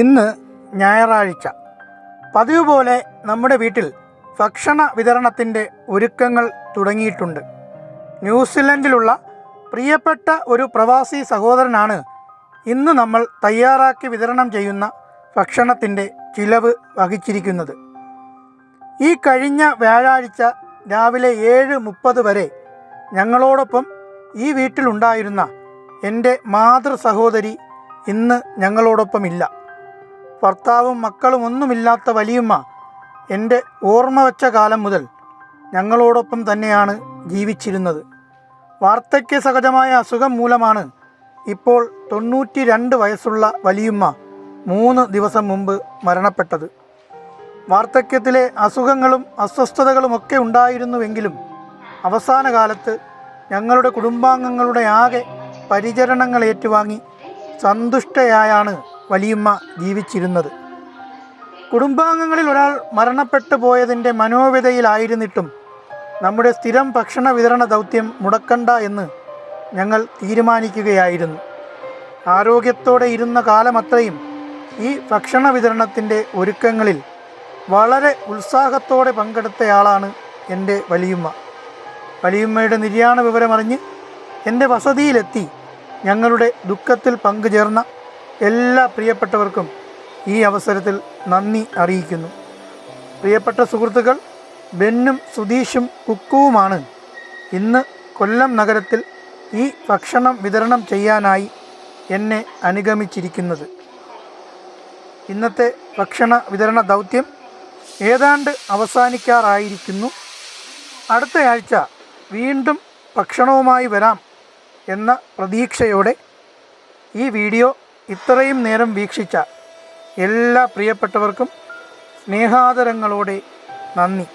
ഇന്ന് ഞായറാഴ്ച. പതിവ് പോലെ നമ്മുടെ വീട്ടിൽ ഭക്ഷണ വിതരണത്തിൻ്റെ ഒരുക്കങ്ങൾ തുടങ്ങിയിട്ടുണ്ട്. ന്യൂസിലൻഡിലുള്ള പ്രിയപ്പെട്ട ഒരു പ്രവാസി സഹോദരനാണ് ഇന്ന് നമ്മൾ തയ്യാറാക്കി വിതരണം ചെയ്യുന്ന ഭക്ഷണത്തിൻ്റെ ചിലവ് വഹിച്ചിരിക്കുന്നത്. ഈ കഴിഞ്ഞ വ്യാഴാഴ്ച രാവിലെ 7:30 വരെ ഞങ്ങളോടൊപ്പം ഈ വീട്ടിലുണ്ടായിരുന്ന എൻ്റെ മാതൃ സഹോദരി ഇന്ന് ഞങ്ങളോടൊപ്പമില്ല. ഭർത്താവും മക്കളും ഒന്നുമില്ലാത്ത വലിയമ്മ എൻ്റെ ഓർമ്മ വച്ച കാലം മുതൽ ഞങ്ങളോടൊപ്പം തന്നെയാണ് ജീവിച്ചിരുന്നത്. വാർദ്ധക്യ സഹജമായ അസുഖം മൂലമാണ് ഇപ്പോൾ 92 വയസ്സുള്ള വലിയമ്മ 3 ദിവസം മുമ്പ് മരണപ്പെട്ടത്. വാർദ്ധക്യത്തിലെ അസുഖങ്ങളും അസ്വസ്ഥതകളുമൊക്കെ ഉണ്ടായിരുന്നുവെങ്കിലും അവസാന കാലത്ത് ഞങ്ങളുടെ കുടുംബാംഗങ്ങളുടെ ആകെ പരിചരണങ്ങൾ ഏറ്റുവാങ്ങി സന്തുഷ്ടയായാണ് വലിയമ്മ ജീവിച്ചിരുന്നത്. കുടുംബാംഗങ്ങളിൽ ഒരാൾ മരണപ്പെട്ടു പോയതിൻ്റെ മനോവ്യതയിലായിരുന്നിട്ടും നമ്മുടെ സ്ഥിരം ഭക്ഷണ വിതരണ ദൗത്യം മുടക്കണ്ട എന്ന് ഞങ്ങൾ തീരുമാനിക്കുകയായിരുന്നു. ആരോഗ്യത്തോടെ ഇരുന്ന കാലമത്രയും ഈ ഭക്ഷണ വിതരണത്തിൻ്റെ ഒരുക്കങ്ങളിൽ വളരെ ഉത്സാഹത്തോടെ പങ്കെടുത്തയാളാണ് എൻ്റെ വലിയമ്മ. വലിയമ്മയുടെ നിര്യാണ വിവരമറിഞ്ഞ് എൻ്റെ വസതിയിലെത്തി ഞങ്ങളുടെ ദുഃഖത്തിൽ പങ്കുചേർന്ന എല്ലാ പ്രിയപ്പെട്ടവർക്കും ഈ അവസരത്തിൽ നന്ദി അറിയിക്കുന്നു. പ്രിയപ്പെട്ട സുഹൃത്തുക്കൾ ബെന്നും സുധീഷും കുക്കുവുമാണ് ഇന്ന് കൊല്ലം നഗരത്തിൽ ഈ ഭക്ഷണം വിതരണം ചെയ്യാനായി എന്നെ അനുഗമിച്ചിരിക്കുന്നത്. ഇന്നത്തെ ഭക്ഷണ വിതരണ ദൗത്യം ഏതാണ്ട് അവസാനിക്കാറായിരിക്കുന്നു. അടുത്തയാഴ്ച വീണ്ടും ഭക്ഷണവുമായി വരാം എന്ന പ്രതീക്ഷയോടെ ഈ വീഡിയോ ഇത്രയും നേരം വീക്ഷിച്ച എല്ലാ പ്രിയപ്പെട്ടവർക്കും സ്നേഹാദരങ്ങളോടെ നന്ദി.